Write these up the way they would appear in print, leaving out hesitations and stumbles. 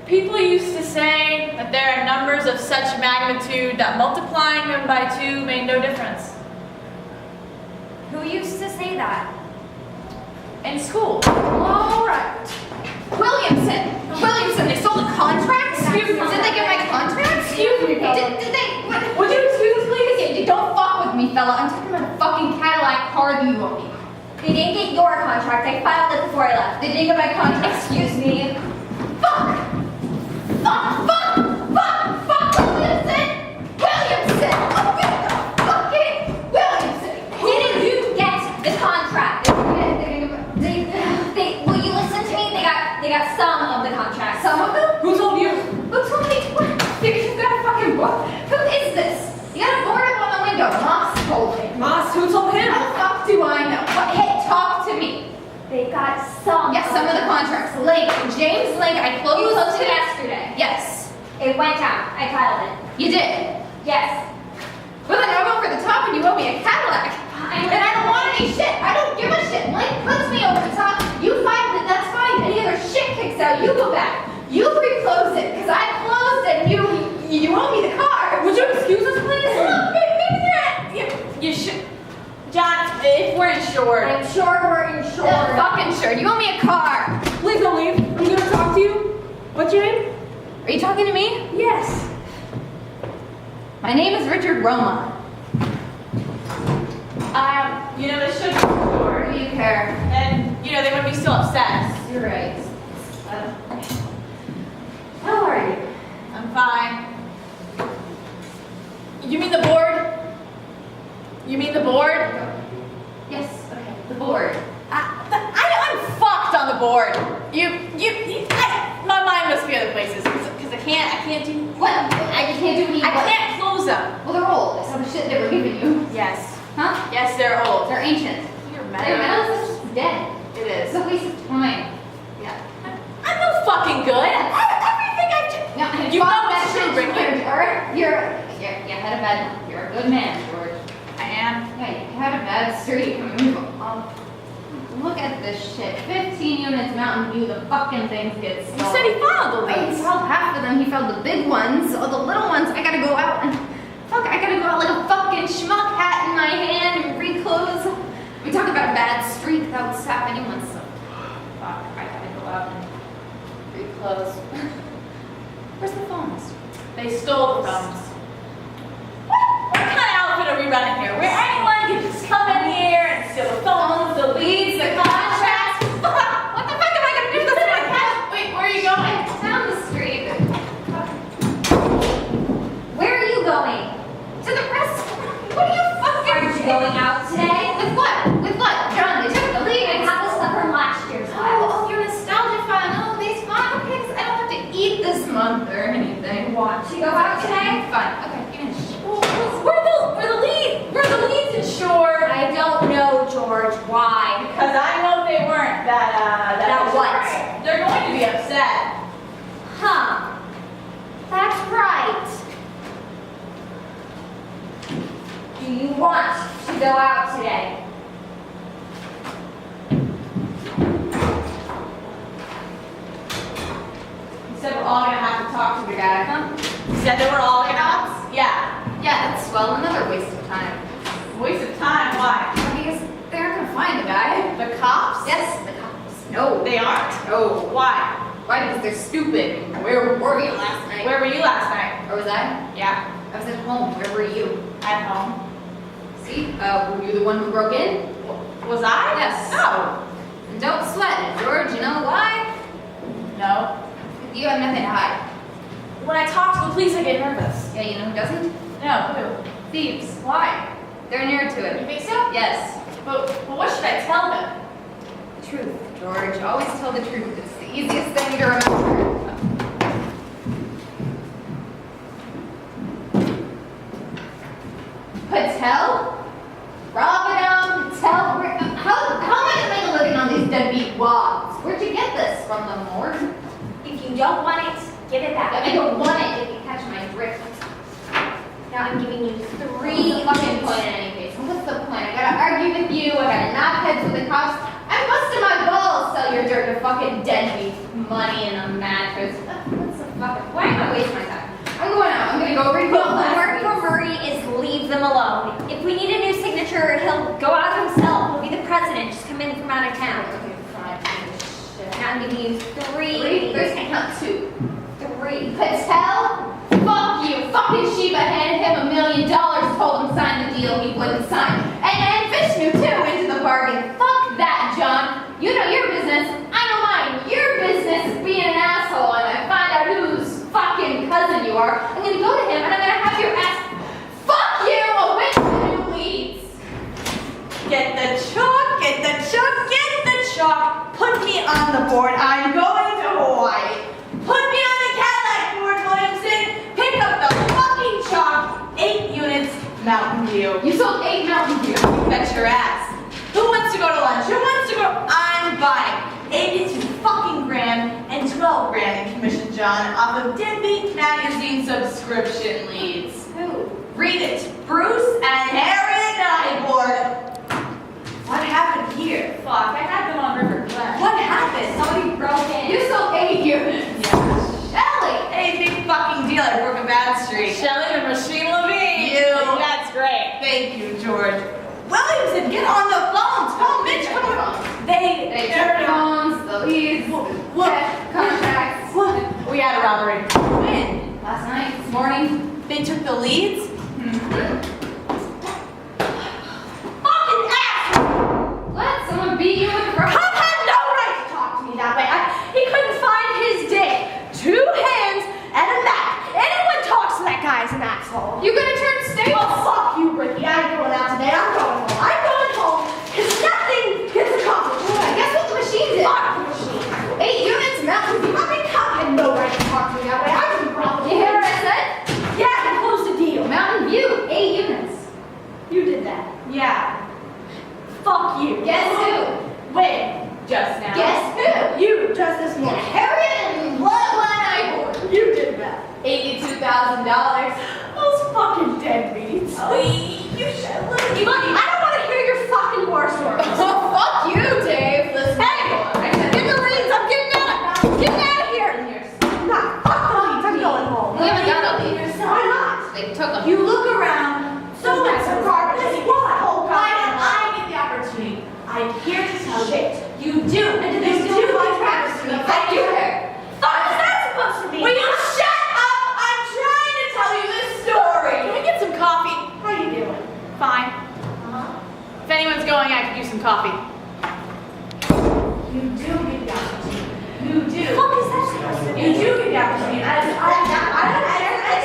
People used to say that there are numbers of such magnitude that multiplying them by 2 made no difference. Who used to say that? In school. All right. Williamson, they sold a contract? Excuse me. Did they get my contract? Excuse me, fella. Did they? Would you excuse us, please? Okay, don't fuck with me, fella. I'm talking about a fucking Cadillac car that you owe me. They didn't get your contract. I filed it before I left. They didn't get my contract. Excuse me. Fuck! Williamson! Fucking Williamson! Didn't you get the contract? Will you listen to me? They got some of the contract. Some of them? Who told you? Who told me? You got a fucking book? Who is this? You got a board up on the window. Moss told me. Moss, who told him? How the fuck do I know? Hey, talk to me. They got some. Yes, some of the contracts. Link, James Link, I You closed closed it today. yesterday. Yes, It went out. I filed it. you did. Yes. But then I go for the top and you owe me a Cadillac. And I don't want any shit. I don't give a shit. Link puts me over the top. You filed it, that's fine. Any other shit kicks out, you go back. You reclose it, because I closed it and you owe me the car. Would you excuse us, please? Look, maybe You should. John, if we're insured. I'm sure we're insured. you're fucking sure. You owe me a car. Please don't leave. I'm gonna talk to you. What's your name? Are you talking to me? Yes. My name is Richard Roma. This should be insured. What do you care? And, they wouldn't be so upset. You're right. How are you? I'm fine. You mean the board? You mean the board? Yes, okay. The board. I'm fucked on the board. My mind must be other places because I can't do. What? I can't do any. I can't close them. Well, they're old. Some shit they were giving you. Yes. Huh? Yes, they're old. They're ancient. You're They're mad. metal. It's just dead. It It's is. a waste of time. Yeah. I'm no fucking good. Everything I do. No, You know it's true, Ricky. You had a bad. You're a good man, George. I am. Yeah, you had a bad streak. I mean, look at this shit. 15 units Mountain View. The fucking things get stolen. You said he filed the He lease. filed half of them. He filed the big ones. All the little ones, I gotta go out and I gotta go out like a fucking schmuck, hat in my hand and reclose. We talk about a bad streak that would stop anyone. So fuck, I gotta go out and reclose. Where's the phones? They stole the phones. What kind of outfit are we running here? Where anyone can just come in here and steal the phones, the leads, the contracts? What the fuck am I gonna do with this one? Wait, where are you going? Down the street. Where are you going? To the restaurant. What are you fucking Are you going out today? With what? With what? John, they took the lead. I have the stuff from last year's file. Oh, your nostalgia file. No, these fine. Okay, 'cause I don't have to eat this month or anything. Want to go out today? Fine. Okay, finish. Where the leads insured? I don't know, George. Why? Because I know if they weren't That was what? right. They're going to be upset. Huh. That's right. Do you want to go out today? You said we're all gonna have to talk to the guy, huh? You said that we're all gonna have to. Yeah. Yeah, that's well another waste of time. Waste of time. Why? Because they aren't gonna find the guy. The cops? Yes, the cops. No. They aren't. No. Why? Why? Because they're stupid. Where were you last night? Where were you last night? Or was I? Yeah. I was at home. Where were you? At home. See? Were you the one who broke in? Was I? Yes. No. And don't sweat it, George. You know why? No. You have nothing to hide. When I talk to the police, I get nervous. Yeah, you know who doesn't? No, who? Thieves. Why? They're near to You it. think so? Yes. But what should I tell them? The truth, George. Always tell the truth. It's the easiest thing to remember. Patel? Robinum, Patel. How am I gonna make a living on these deadbeat wads? Where'd you get this? From the morgue? If you don't want it, give it back. I don't want it if you catch my drift. Now I'm giving you What's the 3 fucking point in any case? What's the point? I gotta argue with you, I gotta knock heads with the cops. I'm busting my balls, sell your dirt to fucking deadbeat money in a mattress. What's go refill The last word week's. for Murray is leave them alone. If we need a new signature, he'll go out himself. He'll be the president. Just come in from out of town. Okay, fine. Now I'm giving you three. There's I count 2. 3. Patel? Fuck you. Fucking Shiva handed him $1 million, told him sign the deal he wouldn't sign. And Vishnu too into the bargain. Fuck that, John. You know your business, I know mine. Your business is being an asshole and I find out whose fucking cousin you are. I'm gonna go to him and I'm gonna have your ass. Fuck you away from the new leads. Get the chalk, get the chalk, get the chalk. Put me on the board. I'm going to Hawaii. Put me on the Cadillac board, Williamson. Pick up the fucking chalk. 8 units, Mountain View. You sold 8 Mountain Dew. Bet your ass. Who wants to go to lunch? Who wants to go? I'm buying 82 fucking grand and 12 grand in commission, John, off of Deadbeat Magazine subscription leads. Who? Read it. Bruce and Harriet Nyborg. What happened here? Fuck, I had them on River Glen. What happened? Somebody broke in. You sold 8 units. Shelly. Hey, big fucking deal. I broke a bad streak. Shelly and Rasheen Levine. You. That's great. Thank you, George. Williamson, get on the phones. Come on, bitch. Come on. They took the phones, the leads, What? contracts. What? We had a robbery. When? Last night, this morning. They took the leads? Fucking asshole! Let someone beat you with a rubber. Cop had no right to talk to me that way. He couldn't find his dick. 2 hands and a map. Anyone talks to that guy's an asshole. You gonna turn state? Well, fuck you, Ricky. I ain't going out today. I'm going home. I'm going home because nothing gets accomplished. Guess what the machine did? Fuck the machine. 8 units, Mountain Dew. Fucking cop had no right to talk to me that way. I was in problem. You hear what I said? Yeah, they closed the deal. Mountain View, 8 units. You did that. Yeah. Fuck you. Guess who? When? Just now. Guess who? You, just this morning. Harriet and Bloodline You did that. $82,000. Those fucking deadbeats. Oh. You should listen. Look, I don't want to hear your fucking war stories. Oh, fuck you, Dave. Listen. Hey, get the leads. I'm getting out. Getting out of here. Nah, fuck the leads. I'm going home. We haven't got a lead. Why not? They took them. You look around. So much for garbage. Why don't I get the opportunity? I'm here to tell you. You do. And do they still contracts to me? I do. Fuck is that supposed to mean? Will you shut up? I'm trying to tell you this story. Can we get some coffee? How you doing? Fine. If anyone's going, I could use some coffee. You do get the opportunity. You do. What is that supposed to You do get the opportunity. I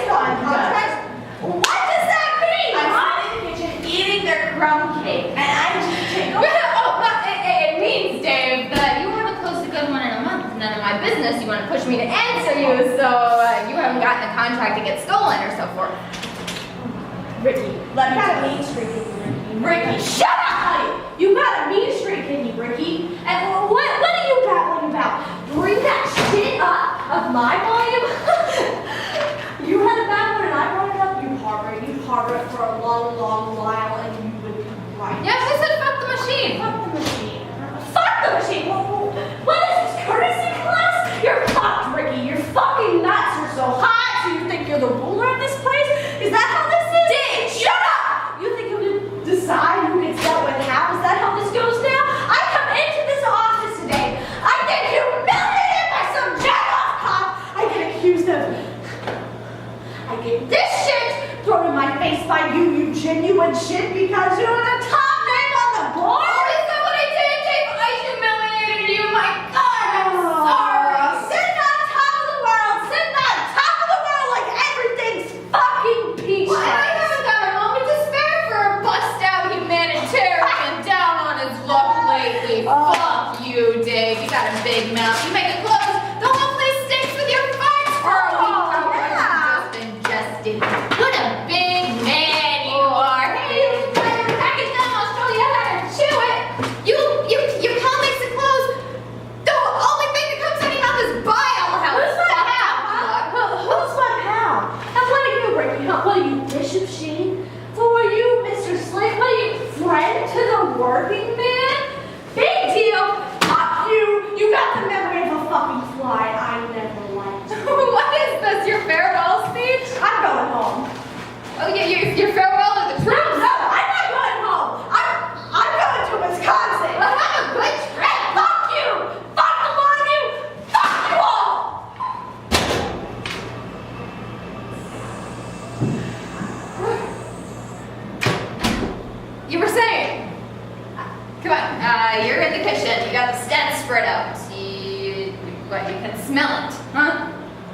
saw in contracts. What does that mean? I'm in the kitchen eating their crumb cake, and I just take over. Oh, but it means, Dave, that you haven't closed a good one in a month. None of my business. You want to push me to answer you, so you haven't gotten a contract to get stolen or so forth. Ricky, let me tell you. Ricky, shut up! You got a mean streak in you, Ricky. And what are you babbling about? Bring that shit up of my volume. You had a bad one and I brought it up. You harbor it for a long, long while, and you would be right. Yes, I said fuck the machine. Fuck the machine. Fuck the machine. What is this, courtesy class? You're fucked, Ricky. Your fucking nuts are so hot. So you think you're the ruler of this place? Is that how this is? Dave, shut up! You think you can decide who gets dealt with how? Is that how this goes down? I come into this office today. I get humiliated by some jack-off cop. I get accused of... I get this shit thrown in my face by you genuine shit, because you're the top name on the board. Oh, is that what I did, Dave? I humiliated you. My God, I'm sorry. Sitting on top of the world, sitting on top of the world like everything's fucking peach. Well, I haven't got a moment to spare for a bust-out humanitarian down on his luck lately. Fuck you, Dave. You got a big mouth. You make it close. The whole place stinks with your farts for a week. Oh, yeah. Just ingested. What a big man you are. Hey, package them. I'll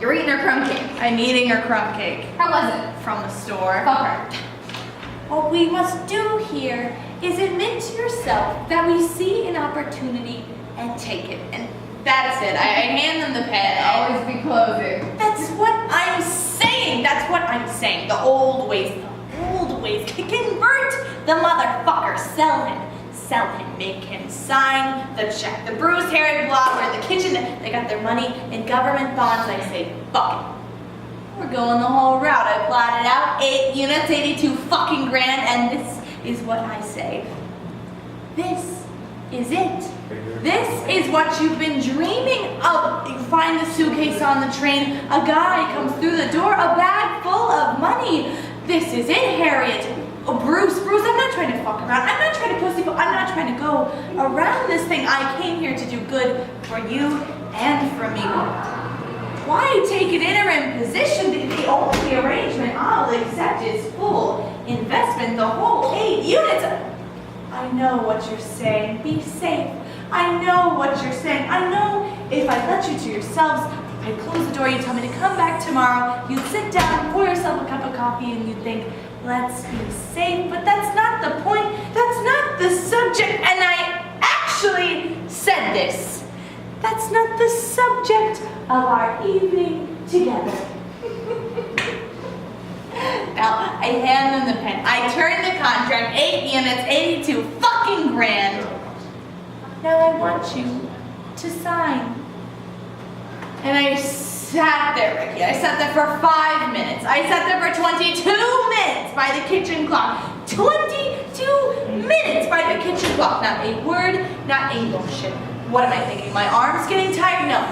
You're eating her crumb cake. I'm eating her crumb cake How was it? from the store. Fuck her. What we must do here is admit to yourself that we see an opportunity and take it. And that's it. I hand them the pen. Always be closing. That's what I'm saying. That's what I'm saying. The old ways. Convert the motherfucker. Sell him. Make him sign the check. The bruised haired blogger in the kitchen, they got their money in government bonds. I say, fuck it. We're going the whole route. I plotted out 8 units, 82 fucking grand, and this is what I say. This is it. This is what you've been dreaming of. You find the suitcase on the train, a guy comes through the door, a bag full of money. This is it, Harriet. Oh, Bruce, I'm not trying to fuck around. I'm not trying to pussyfoot. I'm not trying to go around this thing. I came here to do good for you and for me. Why take an interim position? The only arrangement I'll accept is full investment, the whole 8 units. I know what you're saying. Be safe. I know what you're saying. I know if I let you to yourselves, I'd close the door, you'd tell me to come back tomorrow, you'd sit down, pour yourself a cup of coffee, and you'd think, let's be safe. But that's not the point. That's not the subject. And I actually said this. That's not the subject of our evening together. Now, I hand them the pen. I turn the contract, 8 units, 82 fucking grand. Now I want you to sign. And I sat there, Ricky. I sat there for 5 minutes. I sat there for 22 minutes by the kitchen clock. 22 minutes by the kitchen clock. Not a word, not a motion. What am I thinking? My arm's getting tired? No.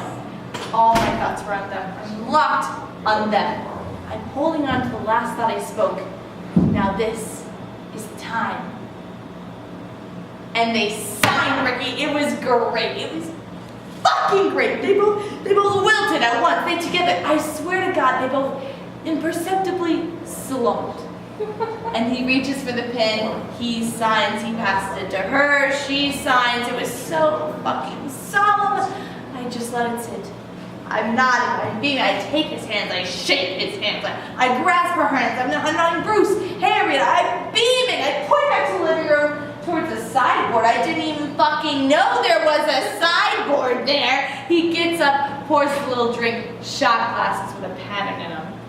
All my thoughts were on them. I'm locked on them. I'm holding on to the last thought I spoke. Now this is time. And they signed, Ricky. It was great. It was fucking great. They both wilted at once. They together, I swear to God, they both imperceptibly slumped. And he reaches for the pen, he signs, he passes it to her, she signs. It was so fucking solemn. I just let it sit. I'm nodding, I'm beaming, I take his hands, I shake his hands, I grasp her hands, I'm nodding Bruce, Harriet, I'm beaming, I point back to the living room towards the sideboard. I didn't even fucking know there was a sideboard there. He gets up, pours a little drink, shot glasses with a pattern in them.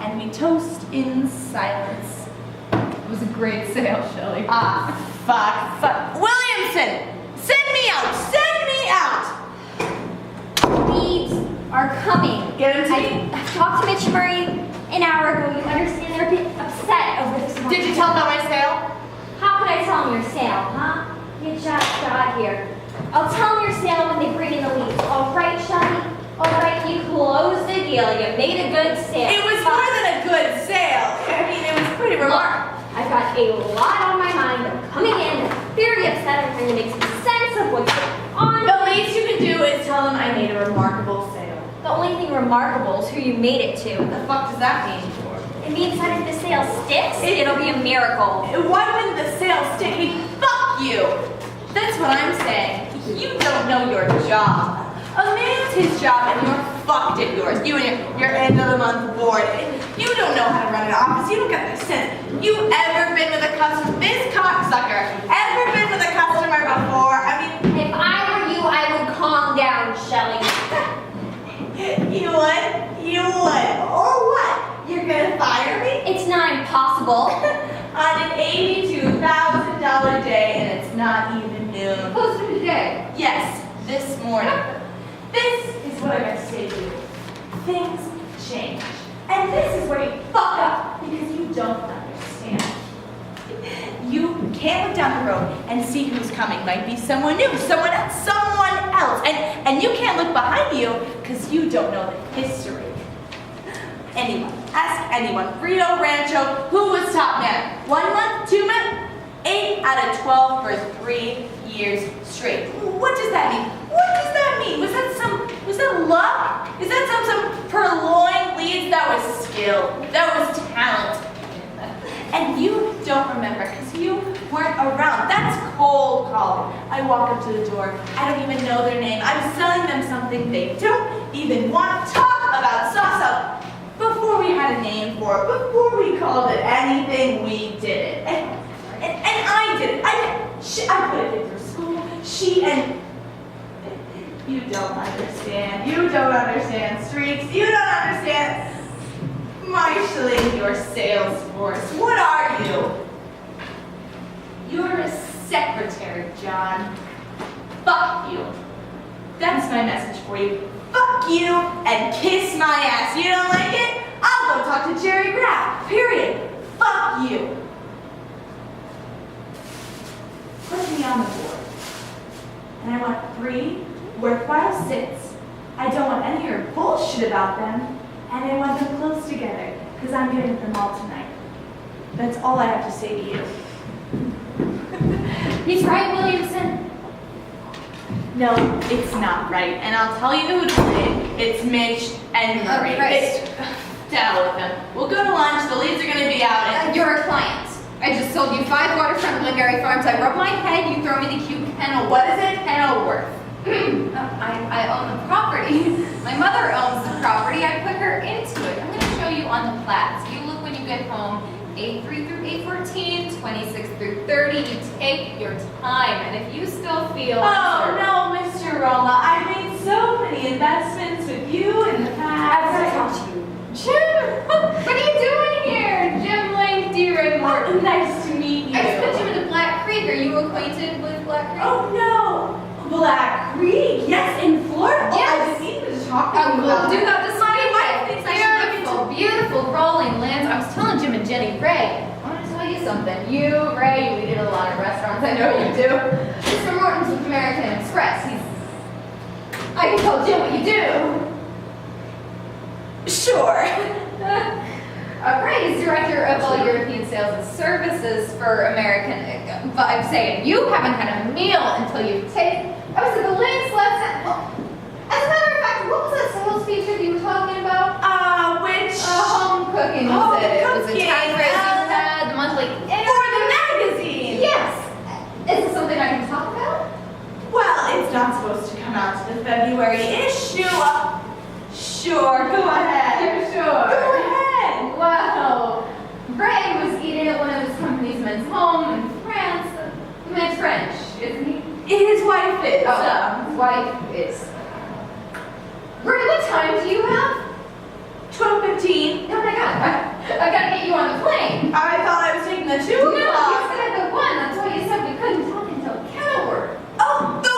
And we toast in silence. It was a great sale, Shelley. Ah, fuck. Williamson, send me out. Leads are coming. Get him to me. I talked to Mitch Murray an hour ago. You understand they're a bit upset over this one. Did you tell him about my sale? How could I tell them your sale, huh? You just got here. I'll tell them your sale when they bring in the leads. All right, Shelly? All right, you closed the deal. You made a good sale. It was more than a good sale. I mean, it was pretty remarkable. I've got a lot on my mind. I'm coming in very upset. I'm trying to make some sense of what's going on. The least you can do is tell them I made a remarkable sale. The only thing remarkable is who you made it to. What the fuck does that mean? It means that if the sale sticks, it'll be a miracle. Why wouldn't the sale stick? Hey, fuck you! That's what I'm saying. You don't know your job. A man's his job and you're fucked at yours. You and your end of the month board. You don't know how to run an office. You don't got the sense. You ever been with a customer? This cocksucker. Ever been with a customer before? I mean, If I were you, I would calm down, Shelley. you would? You would. Or what? You're gonna fire me? It's not impossible. On an $82,000 day, and it's not even noon. Posted today. Yes, this morning. This is what I got to say to you. Things change. And this is where you fuck up because you don't understand. You can't look down the road and see who's coming. Might be someone new, someone else. And you can't look behind you because you don't know the history. Anyone. Ask anyone. Rio Rancho, who was top man? 1 month? 2 months? 8 out of 12 for 3 years straight. What does that mean? What does that mean? Was that luck? Is that some purloined leads? That was skill. That was talent. And you don't remember because you weren't around. That's cold calling. I walk up to the door. I don't even know their name. I'm selling them something they don't even want to talk about. Sauce anything, we did it. And I did it. I put it through school. She and... You don't understand. You don't understand, Streaks. You don't understand. Marshalling your sales force. What are you? You're a secretary, John. Fuck you. That's my message for you. Fuck you and kiss my ass. You don't like it? I'll go talk to Jerry Graff. Period. Fuck you. Put me on the board. And I want 3 worthwhile sits. I don't want any of your bullshit about them. And I want them close together, because I'm getting them all tonight. That's all I have to say to you. He's right, Williamson. No, it's not right. And I'll tell you who did it. It's Mitch and Murray. Down with them. We'll go to lunch. The leads are going to be out. And You're a client. I just sold you 5 waterfront Glengarry Farms. I rub my head, you throw me the cute kennel. What is it? Kenilworth. I own the property. My mother owns the property. I put her into it. I'm going to show you on the plats. You look when you get home. 8-3 through 8-14, 26 through 30. You take your time. And if you still feel... Oh, no, Mr. Roma. I've made so many investments with you in the past. I've got to talk to you. Jim! What are you doing here? Jim Link, D-Ray Morton. Oh, nice to meet you. I just put you into Black Creek. Are you acquainted with Black Creek? Oh, no. Black Creek. Yes, in Florida. Yes. Oh, I just need to talk to you We'll about do it. that this My wife weekend. thinks I should look Beautiful, into... beautiful rolling lands. I was telling Jim and Jenny, Ray, I want to tell you something. You, Ray, you eat at a lot of restaurants. I know you do. Mr. Morton's with American Express. I can tell Jim what you do. Sure. Ray is director of all European sales and services for American. But I'm saying you haven't had a meal until you've tasted. I was at the links last night. Well, as a matter of fact, what was that sales feature you were talking about? Which... Home cooking. You Home said it was a cooking, time race you had, the monthly. For the magazine. Yes. Is this something I can talk about? Well, it's not supposed to come out to the February issue. Sure, go ahead. Sure. Go ahead. Wow. Ray was eating at one of his company's men's home in France. The man's French, isn't he? His wife is. His wife is. Ray, what time do you have? 12:15. Oh my God, I gotta get you on the plane. I thought I was taking the 2 No, you o'clock. said the 1. That's why you said we couldn't talk until Kenilworth. Oh, the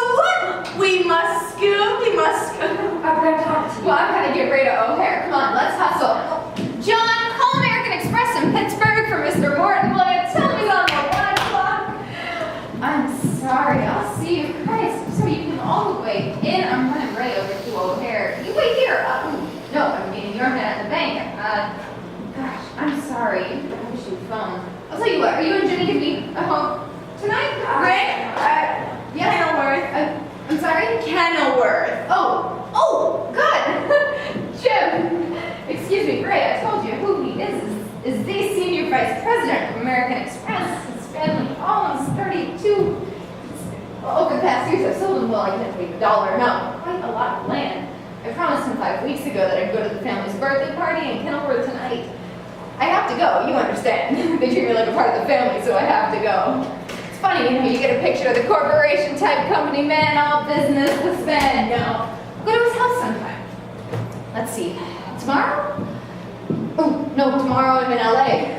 1. We must scoot. We must scoot. I've got to talk to you. Well, I've got to get Ray to O'Hare. Come on, let's hustle. John, call American Express in Pittsburgh for Mr. Morton. Will you tell him he's on the 1 o'clock? I'm sorry. I'll see you. Christ, so you can all the way in. I'm running Ray over to O'Hare. You wait here. No, I mean, you're at the bank. Gosh, I'm sorry. I wish you'd phone. I'll tell you what, are you and Jenny going to be home tonight? Rick? Yes. Kenilworth. I'm sorry? Kenilworth. Oh, good. Jim, excuse me, Ray, I told you who he is the senior vice president of American Express. His family owns 32. Over the past years, I've sold him, well, I can't believe $1 amount, quite a lot of land. I promised him 5 weeks ago that I'd go to the family's birthday party in Kenilworth tonight. I have to go, you understand. They treat me like a part of the family, so I have to go. It's funny, you get a picture of the corporation type company man, all business, the spend. No, go to his house sometime. Let's see, tomorrow? Oh, no, tomorrow I'm in LA.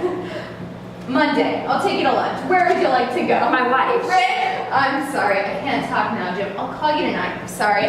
Monday, I'll take you to lunch. Where would you like to go? My wife. Rick, I'm sorry, I can't talk now, Jim. I'll call you tonight. I'm sorry.